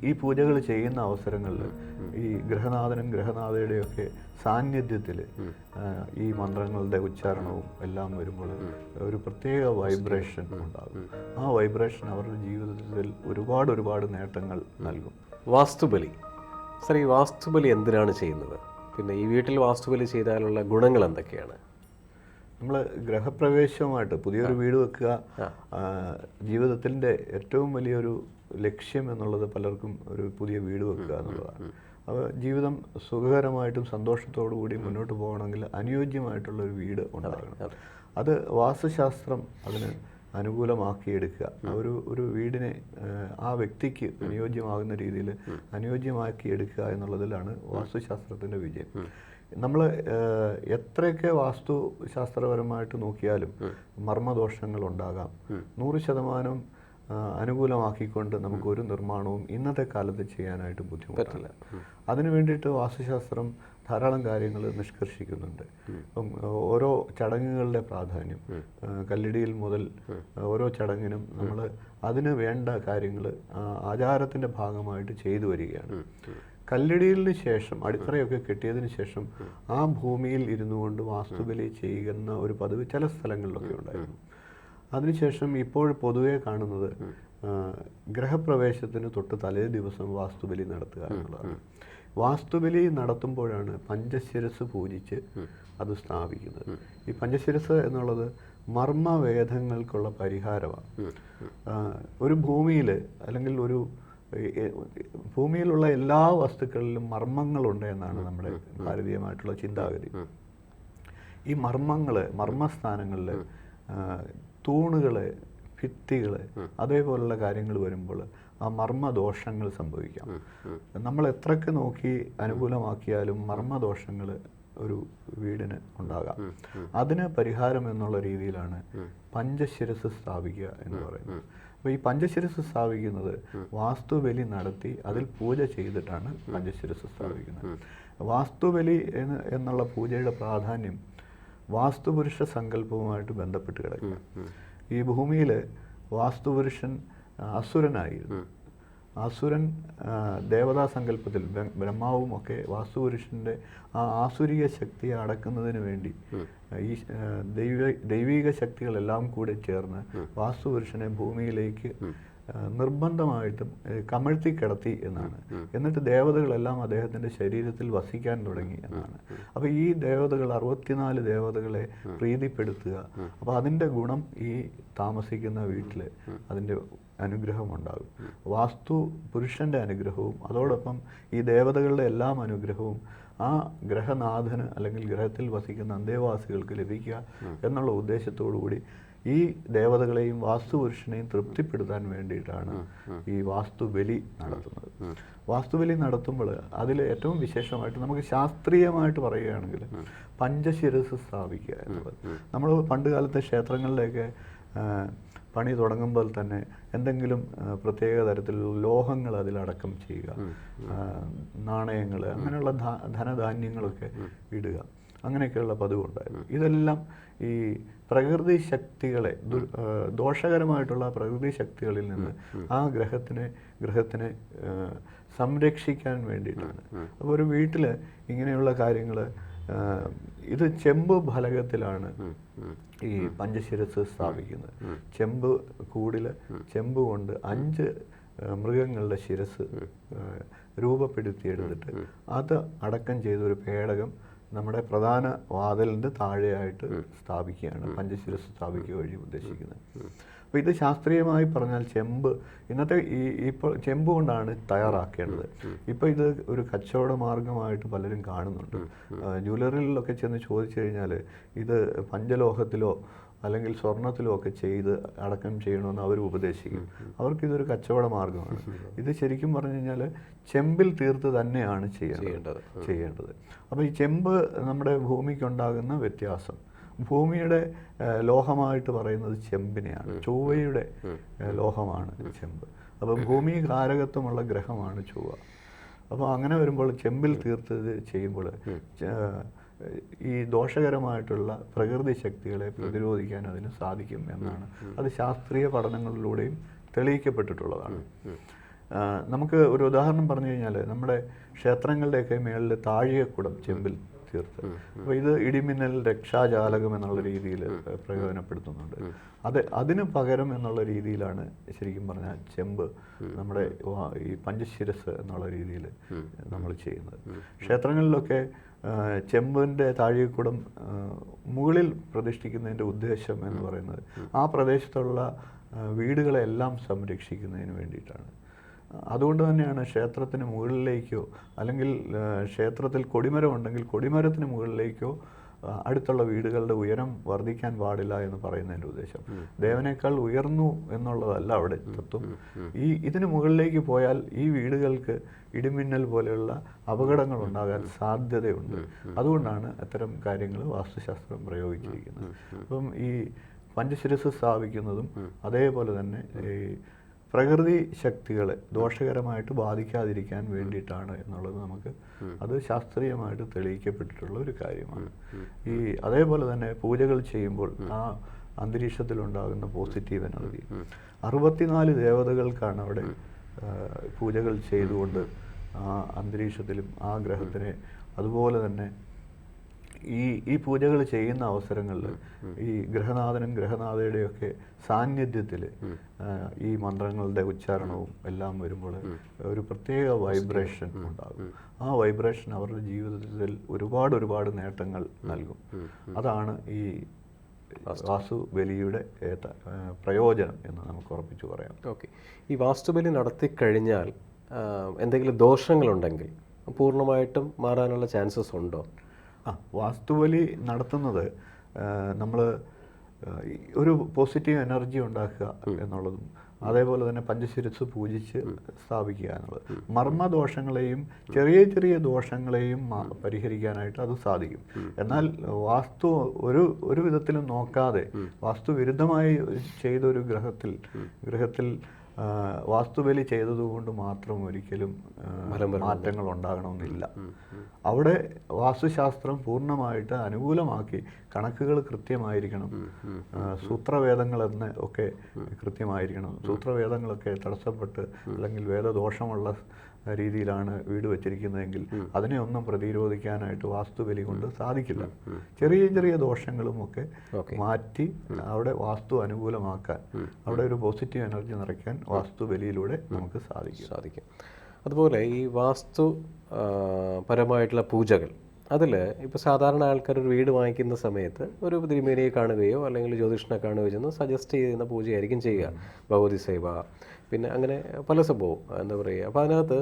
ഈ പൂജകൾ ചെയ്യുന്ന അവസരങ്ങളിൽ ഈ ഗ്രഹനാഥനും ഗ്രഹനാഥയുടെയൊക്കെ സാന്നിധ്യത്തിൽ ഈ മന്ത്രങ്ങളുടെ ഉച്ചാരണവും എല്ലാം വരുമ്പോൾ ഒരു പ്രത്യേക വൈബ്രേഷൻ ഉണ്ടാകും. ആ വൈബ്രേഷൻ അവരുടെ ജീവിതത്തിൽ ഒരുപാട് നേട്ടങ്ങൾ നൽകും. വാസ്തുബലി സാർ, ഈ വാസ്തുബലി എന്തിനാണ് ചെയ്യുന്നത്? പിന്നെ ഈ വീട്ടിൽ വാസ്തുബലി ചെയ്താലുള്ള ഗുണങ്ങൾ എന്തൊക്കെയാണ്? നമ്മൾ ഗ്രഹപ്രവേശവുമായിട്ട് പുതിയൊരു വീട് വെക്കുക ജീവിതത്തിൻ്റെ ഏറ്റവും വലിയൊരു ലക്ഷ്യം എന്നുള്ളത് പലർക്കും ഒരു പുതിയ വീട് വെക്കുക എന്നുള്ളതാണ്. അപ്പോൾ ജീവിതം സുഖകരമായിട്ടും സന്തോഷത്തോടു കൂടി മുന്നോട്ട് പോകണമെങ്കിൽ അനുയോജ്യമായിട്ടുള്ളൊരു വീട് ഉണ്ടാകണം. അത് വാസ്തുശാസ്ത്രം അതിന് അനുകൂലമാക്കിയെടുക്കുക, ഒരു വീടിനെ ആ വ്യക്തിക്ക് അനുയോജ്യമാകുന്ന രീതിയിൽ അനുയോജ്യമാക്കിയെടുക്കുക എന്നുള്ളതിലാണ് വാസ്തുശാസ്ത്രത്തിൻ്റെ വിജയം. നമ്മൾ എത്രയൊക്കെ വാസ്തുശാസ്ത്രപരമായിട്ട് നോക്കിയാലും മർമ്മദോഷങ്ങൾ ഉണ്ടാകാം. 100% അനുകൂലമാക്കിക്കൊണ്ട് നമുക്കൊരു നിർമ്മാണവും ഇന്നത്തെ കാലത്ത് ചെയ്യാനായിട്ട് ബുദ്ധിമുട്ടില്ല. അതിനു വേണ്ടിയിട്ട് വാസ്തുശാസ്ത്രം ധാരാളം കാര്യങ്ങൾ നിഷ്കർഷിക്കുന്നുണ്ട്. അപ്പം ഓരോ ചടങ്ങുകളുടെ പ്രാധാന്യം, കല്ലിടിയിൽ മുതൽ ഓരോ ചടങ്ങിനും നമ്മൾ അതിന് വേണ്ട കാര്യങ്ങൾ ആചാരത്തിൻ്റെ ഭാഗമായിട്ട് ചെയ്തു വരികയാണ്. കല്ലിടിയിലിന് ശേഷം അടിത്തറയൊക്കെ കെട്ടിയതിന് ശേഷം ആ ഭൂമിയിൽ ഇരുന്നു കൊണ്ട് വാസ്തുബലി ചെയ്യുന്ന ഒരു പതിവ് ചില സ്ഥലങ്ങളിലൊക്കെ ഉണ്ടായിരുന്നു. അതിനുശേഷം ഇപ്പോൾ പൊതുവെ കാണുന്നത് ഗ്രഹപ്രവേശത്തിന് തൊട്ട് തലേ ദിവസം വാസ്തുബലി നടത്തുക എന്നുള്ളതാണ്. വാസ്തുബലി നടത്തുമ്പോഴാണ് പഞ്ചശിരസ് പൂജിച്ച് അത് സ്ഥാപിക്കുന്നത്. ഈ പഞ്ചശിരസ് എന്നുള്ളത് മർമ്മവേദങ്ങൾക്കുള്ള പരിഹാരമാണ്. ഒരു ഭൂമിയിൽ അല്ലെങ്കിൽ ഒരു ഭൂമിയിലുള്ള എല്ലാ വസ്തുക്കളിലും മർമ്മങ്ങളുണ്ട് എന്നാണ് നമ്മുടെ ഭാരതീയമായിട്ടുള്ള ചിന്താഗതി. ഈ മർമ്മസ്ഥാനങ്ങളിൽ തൂണുകൾ, ഭിത്തികൾ, അതേപോലുള്ള കാര്യങ്ങൾ വരുമ്പോൾ ആ മർമ്മദോഷങ്ങൾ സംഭവിക്കാം. നമ്മൾ എത്രയൊക്കെ നോക്കി അനുകൂലമാക്കിയാലും മർമ്മദോഷങ്ങൾ ഒരു വീടിന് ഉണ്ടാകാം. അതിന് പരിഹാരം എന്നുള്ള രീതിയിലാണ് പഞ്ചശിരസ് സ്ഥാപിക്കുക എന്ന് പറയുന്നത്. അപ്പോൾ ഈ പഞ്ചശിരസ് സ്ഥാപിക്കുന്നത് വാസ്തുബലി നടത്തി അതിൽ പൂജ ചെയ്തിട്ടാണ് പഞ്ചശിരസ് സ്ഥാപിക്കുന്നത്. വാസ്തുബലി എന്നുള്ള പൂജയുടെ പ്രാധാന്യം വാസ്തുപുരുഷ സങ്കല്പവുമായിട്ട് ബന്ധപ്പെട്ട് കിടക്കുക. ഈ ഭൂമിയിൽ വാസ്തുപുരുഷൻ അസുരനായിരുന്നു. അസുരൻ ദേവതാ സങ്കല്പത്തിൽ ബ്രഹ്മാവും ഒക്കെ വാസ്തുപുരുഷൻ്റെ ആ ആസുരിക ശക്തിയെ അടക്കുന്നതിന് വേണ്ടി ഈ ദൈവിക ശക്തികളെല്ലാം കൂടെ ചേർന്ന് വാസ്തുപുരുഷനെ ഭൂമിയിലേക്ക് നിർബന്ധമായിട്ടും കമഴ്ത്തി കിടത്തി എന്നാണ്. എന്നിട്ട് ദേവതകളെല്ലാം അദ്ദേഹത്തിൻ്റെ ശരീരത്തിൽ വസിക്കാൻ തുടങ്ങി എന്നാണ്. അപ്പോൾ ഈ ദേവതകൾ 64 ദേവതകളെ പ്രീതിപ്പെടുത്തുക. അപ്പോൾ അതിൻ്റെ ഗുണം ഈ താമസിക്കുന്ന വീട്ടിൽ അതിൻ്റെ അനുഗ്രഹം ഉണ്ടാകും. വാസ്തു പുരുഷൻ്റെ അനുഗ്രഹവും അതോടൊപ്പം ഈ ദേവതകളുടെ എല്ലാം അനുഗ്രഹവും ആ ഗ്രഹനാഥന് അല്ലെങ്കിൽ ഗ്രഹത്തിൽ വസിക്കുന്ന അന്തേവാസികൾക്ക് ലഭിക്കുക എന്നുള്ള ഉദ്ദേശത്തോടു കൂടി ഈ ദേവതകളെയും വാസ്തുപുരുഷനെയും തൃപ്തിപ്പെടുത്താൻ വേണ്ടിയിട്ടാണ് ഈ വാസ്തുബലി നടത്തുന്നത്. വാസ്തുബലി നടത്തുമ്പോൾ അതിൽ ഏറ്റവും വിശേഷമായിട്ട് നമുക്ക് ശാസ്ത്രീയമായിട്ട് പറയുകയാണെങ്കിൽ പഞ്ചശിരസ് സ്ഥാപിക്കുക എന്നുള്ളത്. നമ്മൾ പണ്ട് കാലത്തെ ക്ഷേത്രങ്ങളിലേക്ക് പണി തുടങ്ങുമ്പോൾ തന്നെ എന്തെങ്കിലും പ്രത്യേക തരത്തിലുള്ള ലോഹങ്ങൾ അതിലടക്കം ചെയ്യുക, നാണയങ്ങൾ, അങ്ങനെയുള്ള ധനധാന്യങ്ങളൊക്കെ ഇടുക, അങ്ങനെയൊക്കെയുള്ള പതിവുണ്ടായിരുന്നു. ഇതെല്ലാം ഈ പ്രകൃതി ശക്തികളെ, ദോഷകരമായിട്ടുള്ള പ്രകൃതി ശക്തികളിൽ നിന്ന് ആ ഗ്രഹത്തിനെ സംരക്ഷിക്കാൻ വേണ്ടിയിട്ടാണ്. അപ്പോൾ ഒരു വീട്ടിൽ ഇങ്ങനെയുള്ള കാര്യങ്ങൾ, ഇത് ചെമ്പ് ഫലകത്തിലാണ് ഈ പഞ്ചശിരസ് സ്ഥാപിക്കുന്നത്. ചെമ്പ് കൂടിൽ ചെമ്പ് കൊണ്ട് 5 മൃഗങ്ങളുടെ ശിരസ് രൂപപ്പെടുത്തിയെടുത്തിട്ട് അത് അടക്കം ചെയ്തൊരു പേടകം നമ്മുടെ പ്രധാന വാതിലിൻ്റെ താഴെയായിട്ട് സ്ഥാപിക്കുകയാണ് പഞ്ചശിരസ് സ്ഥാപിക്കുക വഴി ഉദ്ദേശിക്കുന്നത്. അപ്പോൾ ഇത് ശാസ്ത്രീയമായി പറഞ്ഞാൽ ഇന്നത്തെ ഇപ്പോൾ ചെമ്പ് കൊണ്ടാണ് തയ്യാറാക്കേണ്ടത്. ഇപ്പോൾ ഇത് ഒരു കച്ചവട മാർഗമായിട്ട് പലരും കാണുന്നുണ്ട്. ജ്വല്ലറികളിലൊക്കെ ചെന്ന് ചോദിച്ചു കഴിഞ്ഞാൽ ഇത് പഞ്ചലോഹത്തിലോ അല്ലെങ്കിൽ സ്വർണത്തിലോ ഒക്കെ ചെയ്ത് അടക്കം ചെയ്യണമെന്ന് അവർ ഉപദേശിക്കും. അവർക്കിതൊരു കച്ചവട മാർഗമാണ്. ഇത് ശരിക്കും പറഞ്ഞു കഴിഞ്ഞാൽ ചെമ്പിൽ തീർത്ത് തന്നെയാണ് ചെയ്യേണ്ടത്. അപ്പോൾ ഈ ചെമ്പ് നമ്മുടെ ഭൂമിക്കുണ്ടാകുന്ന വ്യത്യാസം, ഭൂമിയുടെ ലോഹമായിട്ട് പറയുന്നത് ചെമ്പിനെയാണ്, ചൊവ്വയുടെ ലോഹമാണ് ചെമ്പ്. അപ്പോൾ ഭൂമി കാരകത്വമുള്ള ഗ്രഹമാണ് ചൊവ്വ. അപ്പോൾ അങ്ങനെ വരുമ്പോൾ ചെമ്പിൽ തീർത്തത് ചെയ്യുമ്പോൾ ഈ ദോഷകരമായിട്ടുള്ള പ്രകൃതി ശക്തികളെ പ്രതിരോധിക്കാൻ അതിന് സാധിക്കും എന്നാണ്. അത് ശാസ്ത്രീയ പഠനങ്ങളിലൂടെയും തെളിയിക്കപ്പെട്ടിട്ടുള്ളതാണ്. നമുക്ക് ഒരു ഉദാഹരണം പറഞ്ഞു കഴിഞ്ഞാൽ നമ്മുടെ ക്ഷേത്രങ്ങളുടെയൊക്കെ മേളിൽ താഴികക്കുടം ചെമ്പിൽ തീർത്ത്, അപ്പോൾ ഇത് ഇടിമിന്നൽ രക്ഷാജാലകം എന്നുള്ള രീതിയിൽ പ്രയോജനപ്പെടുത്തുന്നുണ്ട്. അതിന് പകരം എന്നുള്ള രീതിയിലാണ് ശരിക്കും പറഞ്ഞാൽ ചെമ്പ് നമ്മുടെ ഈ പഞ്ചശിരസ് എന്നുള്ള രീതിയിൽ നമ്മൾ ചെയ്യുന്നത്. ക്ഷേത്രങ്ങളിലൊക്കെ ചെമ്പിൻ്റെ താഴികക്കുടം മുകളിൽ പ്രതിഷ്ഠിക്കുന്നതിൻ്റെ ഉദ്ദേശം എന്ന് പറയുന്നത് ആ പ്രദേശത്തുള്ള വീടുകളെല്ലാം സംരക്ഷിക്കുന്നതിന് വേണ്ടിയിട്ടാണ്. അതുകൊണ്ട് തന്നെയാണ് ക്ഷേത്രത്തിന് മുകളിലേക്കോ അല്ലെങ്കിൽ ക്ഷേത്രത്തിൽ കൊടിമരം ഉണ്ടെങ്കിൽ കൊടിമരത്തിന് മുകളിലേക്കോ അടുത്തുള്ള വീടുകളുടെ ഉയരം വർദ്ധിക്കാൻ പാടില്ല എന്ന് പറയുന്നതിൻ്റെ ഉദ്ദേശം. ദേവനേക്കാൾ ഉയർന്നു എന്നുള്ളതല്ല അവിടെ തത്വം. ഇതിന് മുകളിലേക്ക് പോയാൽ ഈ വീടുകൾക്ക് ഇടിമിന്നൽ പോലെയുള്ള അപകടങ്ങൾ ഉണ്ടാകാൻ സാധ്യതയുണ്ട്. അതുകൊണ്ടാണ് അത്തരം കാര്യങ്ങൾ വാസ്തുശാസ്ത്രം പ്രയോഗിച്ചിരിക്കുന്നത്. അപ്പം ഈ പഞ്ചശിരസ് സ്ഥാപിക്കുന്നതും അതേപോലെ തന്നെ ഈ പ്രകൃതി ശക്തികളെ ദോഷകരമായിട്ട് ബാധിക്കാതിരിക്കാൻ വേണ്ടിയിട്ടാണ് എന്നുള്ളത് നമുക്ക് അത് ശാസ്ത്രീയമായിട്ട് തെളിയിക്കപ്പെട്ടിട്ടുള്ള ഒരു കാര്യമാണ്. അതേപോലെ തന്നെ പൂജകൾ ചെയ്യുമ്പോൾ ആ അന്തരീക്ഷത്തിലുണ്ടാകുന്ന പോസിറ്റീവ് എനർജി 64 ദേവതകൾക്കാണ് അവിടെ പൂജകൾ ചെയ്തുകൊണ്ട് ആ അന്തരീക്ഷത്തിലും ആ ഗ്രഹത്തിനെ അതുപോലെ തന്നെ ഈ പൂജകൾ ചെയ്യുന്ന അവസരങ്ങളിൽ ഈ ഗ്രഹനാഥനും ഗ്രഹനാഥയുടെയൊക്കെ സാന്നിധ്യത്തിൽ ഈ മന്ത്രങ്ങളുടെ ഉച്ചാരണവും എല്ലാം വരുമ്പോൾ ഒരു പ്രത്യേക വൈബ്രേഷൻ ഉണ്ടാകും. ആ വൈബ്രേഷൻ അവരുടെ ജീവിതത്തിൽ ഒരുപാട് നേട്ടങ്ങൾ നൽകും. അതാണ് ഈ വാസ്തുബലിയുടെ പ്രയോജനം എന്ന് നമുക്ക് ഉറപ്പിച്ചു പറയാം. ഓക്കെ, ഈ വാസ്തുബലി നടത്തിക്കഴിഞ്ഞാൽ എന്തെങ്കിലും ദോഷങ്ങളുണ്ടെങ്കിൽ പൂർണ്ണമായിട്ടും മാറാനുള്ള ചാൻസസ് ഉണ്ടോ? വാസ്തുബലി നടത്തുന്നത് നമ്മൾ ഒരു പോസിറ്റീവ് എനർജി ഉണ്ടാക്കുക എന്നുള്ളതും അതേപോലെ തന്നെ പഞ്ചശിരസ് പൂജിച്ച് സ്ഥാപിക്കുക എന്നുള്ളത് മർമ്മദോഷങ്ങളെയും ചെറിയ ദോഷങ്ങളെയും പരിഹരിക്കാനായിട്ട് അത് സാധിക്കും. എന്നാൽ വാസ്തു ഒരു വിധത്തിലും നോക്കാതെ വാസ്തുവിരുദ്ധമായി ചെയ്തൊരു ഗ്രഹത്തിൽ വാസ്തുബലി ചെയ്തതുകൊണ്ട് മാത്രം ഒരിക്കലും മാറ്റങ്ങൾ ഉണ്ടാകണമെന്നില്ല. അവിടെ വാസ്തുശാസ്ത്രം പൂർണ്ണമായിട്ട് അനുകൂലമാക്കി കണക്കുകൾ കൃത്യമായിരിക്കണം, സൂത്രവേദങ്ങളെന്ന് ഒക്കെ കൃത്യമായിരിക്കണം. സൂത്രവേദങ്ങളൊക്കെ തടസ്സപ്പെട്ട് അല്ലെങ്കിൽ വേദദോഷമുള്ള രീതിയിലാണ് വീട് വെച്ചിരിക്കുന്നതെങ്കിൽ അതിനെ ഒന്നും പ്രതിരോധിക്കാനായിട്ട് വാസ്തുബലി കൊണ്ട് സാധിക്കില്ല. ചെറിയ ദോഷങ്ങളും ഒക്കെ മാറ്റി അവിടെ വാസ്തു അനുകൂലമാക്കാൻ, അവിടെ ഒരു പോസിറ്റീവ് എനർജി നിറയ്ക്കാൻ വാസ്തുബലിയിലൂടെ നമുക്ക് സാധിക്കും. അതുപോലെ ഈ വാസ്തു പരമായിട്ടുള്ള പൂജകൾ, അതിൽ ഇപ്പോൾ സാധാരണ ആൾക്കാർ ഒരു വീട് വാങ്ങിക്കുന്ന സമയത്ത് ഒരു തിരുമേനിയെ കാണുകയോ അല്ലെങ്കിൽ ജ്യോതിഷനെ കാണുകയോ ചെയ്യുന്ന സജസ്റ്റ് ചെയ്യുന്ന പൂജയായിരിക്കും ചെയ്യുക. ഭഗവതി സേവ, പിന്നെ അങ്ങനെ പല സംഭവം എന്താ പറയുക. അപ്പോൾ അതിനകത്ത്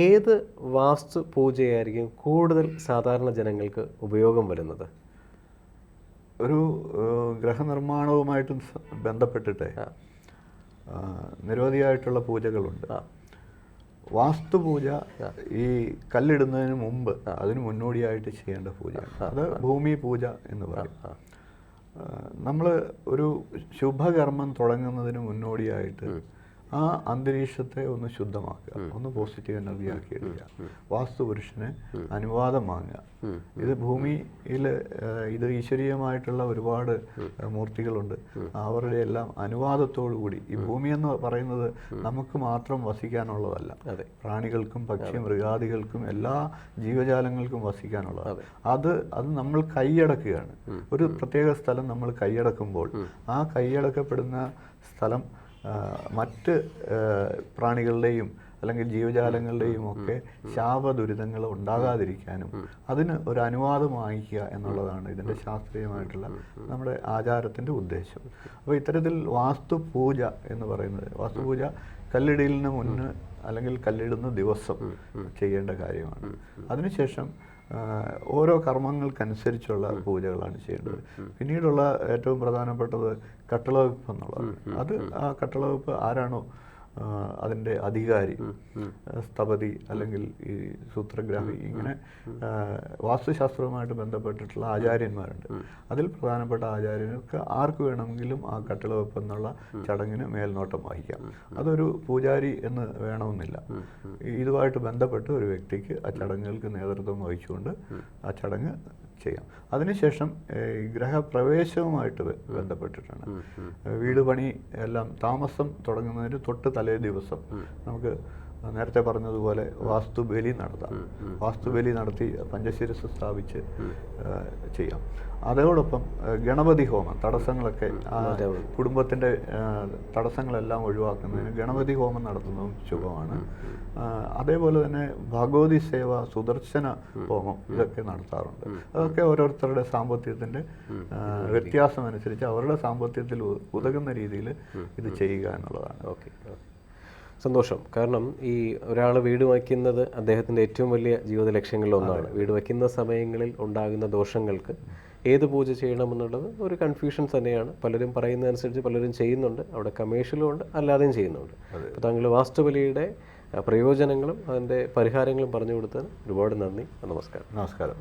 ഏത് വാസ്തു പൂജയായിരിക്കും കൂടുതൽ സാധാരണ ജനങ്ങൾക്ക് ഉപയോഗം വരുന്നത്? ഒരു ഗ്രഹനിർമ്മാണവുമായിട്ട് ബന്ധപ്പെട്ടിട്ട് നിരവധിയായിട്ടുള്ള പൂജകളുണ്ട്. വാസ്തുപൂജ ഈ കല്ലിടുന്നതിന് മുമ്പ് അതിന് മുന്നോടിയായിട്ട് ചെയ്യേണ്ട പൂജയാണ്. അത് ഭൂമി പൂജ എന്ന് പറയും. നമ്മൾ ഒരു ശുഭകർമ്മം തുടങ്ങുന്നതിന് മുന്നോടിയായിട്ട് ആ അന്തരീക്ഷത്തെ ഒന്ന് ശുദ്ധമാക്കുക, ഒന്ന് പോസിറ്റീവ് എനർജി ആക്കി എടുക്കുക, വാസ്തുപുരുഷന് അനുവാദം വാങ്ങുക. ഇത് ഭൂമിയിൽ ഇത് ഈശ്വരീയമായിട്ടുള്ള ഒരുപാട് മൂർത്തികളുണ്ട്. അവരുടെ എല്ലാം അനുവാദത്തോടു കൂടി, ഈ ഭൂമി എന്ന് പറയുന്നത് നമുക്ക് മാത്രം വസിക്കാനുള്ളതല്ല, പ്രാണികൾക്കും പക്ഷി മൃഗാദികൾക്കും എല്ലാ ജീവജാലങ്ങൾക്കും വസിക്കാനുള്ളതാണ്. അത് നമ്മൾ കൈയടക്കുകയാണ്. ഒരു പ്രത്യേക സ്ഥലം നമ്മൾ കൈയടക്കുമ്പോൾ ആ കൈയടക്കപ്പെടുന്ന സ്ഥലം മറ്റ് പ്രാണികളുടെയും അല്ലെങ്കിൽ ജീവജാലങ്ങളുടെയും ഒക്കെ ശാപദുരിതങ്ങൾ ഉണ്ടാകാതിരിക്കാനും അതിന് ഒരു അനുവാദം വാങ്ങിക്കുക എന്നുള്ളതാണ് ഇതിൻ്റെ ശാസ്ത്രീയമായിട്ടുള്ള നമ്മുടെ ആചാരത്തിൻ്റെ ഉദ്ദേശം. അപ്പോൾ ഇത്തരത്തിൽ വാസ്തുപൂജ എന്ന് പറയുന്നത്, വാസ്തുപൂജ കല്ലിടലിന് മുന്ന് അല്ലെങ്കിൽ കല്ലിടുന്ന ദിവസം ചെയ്യേണ്ട കാര്യമാണ്. അതിനുശേഷം ഓരോ കർമ്മങ്ങൾക്കനുസരിച്ചുള്ള പൂജകളാണ് ചെയ്യേണ്ടത്. പിന്നീടുള്ള ഏറ്റവും പ്രധാനപ്പെട്ടത് കട്ടളവെപ്പ് എന്നുള്ളതാണ്. അത് ആ കട്ടളവെപ്പ് ആരാണോ അതിൻ്റെ അധികാരി, സ്ഥപതി അല്ലെങ്കിൽ ഈ സൂത്രഗ്രാഹി, ഇങ്ങനെ വാസ്തുശാസ്ത്രവുമായിട്ട് ബന്ധപ്പെട്ടിട്ടുള്ള ആചാര്യന്മാരുണ്ട്. അതിൽ പ്രധാനപ്പെട്ട ആചാര്യർക്ക് ആർക്ക് വേണമെങ്കിലും ആ കട്ടിളവെപ്പ് എന്നുള്ള ചടങ്ങിന് മേൽനോട്ടം വഹിക്കാം. അതൊരു പൂജാരി എന്ന് വേണമെന്നില്ല. ഇതുമായിട്ട് ബന്ധപ്പെട്ട് ഒരു വ്യക്തിക്ക് ആ ചടങ്ങുകൾക്ക് നേതൃത്വം വഹിച്ചുകൊണ്ട് ആ ചടങ്ങ് ചെയ്യാം. അതിനുശേഷം ഗ്രഹപ്രവേശവുമായിട്ട് ബന്ധപ്പെട്ടിട്ടാണ് വീട് പണി എല്ലാം താമസം തുടങ്ങുന്നതിന് തൊട്ട് തലേ ദിവസം നമുക്ക് നേരത്തെ പറഞ്ഞതുപോലെ വാസ്തുബലി നടത്താം. വാസ്തുബലി നടത്തി പഞ്ചശിരസ് സ്ഥാപിച്ച് ചെയ്യാം. അതോടൊപ്പം ഗണപതി ഹോമം, തടസ്സങ്ങളൊക്കെ കുടുംബത്തിൻ്റെ തടസ്സങ്ങളെല്ലാം ഒഴിവാക്കുന്നതിന് ഗണപതി ഹോമം നടത്തുന്നതും ശുഭമാണ്. അതേപോലെ തന്നെ ഭഗവതി സേവ, സുദർശന ഹോമം ഇതൊക്കെ നടത്താറുണ്ട്. അതൊക്കെ ഓരോരുത്തരുടെ സാമ്പത്തികത്തിൻ്റെ വ്യത്യാസമനുസരിച്ച് അവരുടെ സാമ്പത്തികത്തിൽ ഉതകുന്ന രീതിയിൽ ഇത് ചെയ്യുക എന്നുള്ളതാണ്. ഓക്കെ, സന്തോഷം. കാരണം ഈ ഒരാൾ വീട് വയ്ക്കുന്നത് അദ്ദേഹത്തിൻ്റെ ഏറ്റവും വലിയ ജീവിത ലക്ഷ്യങ്ങളിലൊന്നാണ്. വീട് വയ്ക്കുന്ന സമയങ്ങളിൽ ഉണ്ടാകുന്ന ദോഷങ്ങൾക്ക് ഏത് പൂജ ചെയ്യണമെന്നുള്ളത് ഒരു കൺഫ്യൂഷൻ തന്നെയാണ്. പലരും പറയുന്നതനുസരിച്ച് പലരും ചെയ്യുന്നുണ്ട്. അവിടെ കമേഴ്ഷ്യലും ഉണ്ട്, അല്ലാതെയും ചെയ്യുന്നുണ്ട്. അപ്പോൾ താങ്കൾ വാസ്തുബലിയുടെ പ്രയോജനങ്ങളും അതിൻ്റെ പരിഹാരങ്ങളും പറഞ്ഞു കൊടുത്തതിന് ഒരുപാട് നന്ദി. നമസ്കാരം. നമസ്കാരം.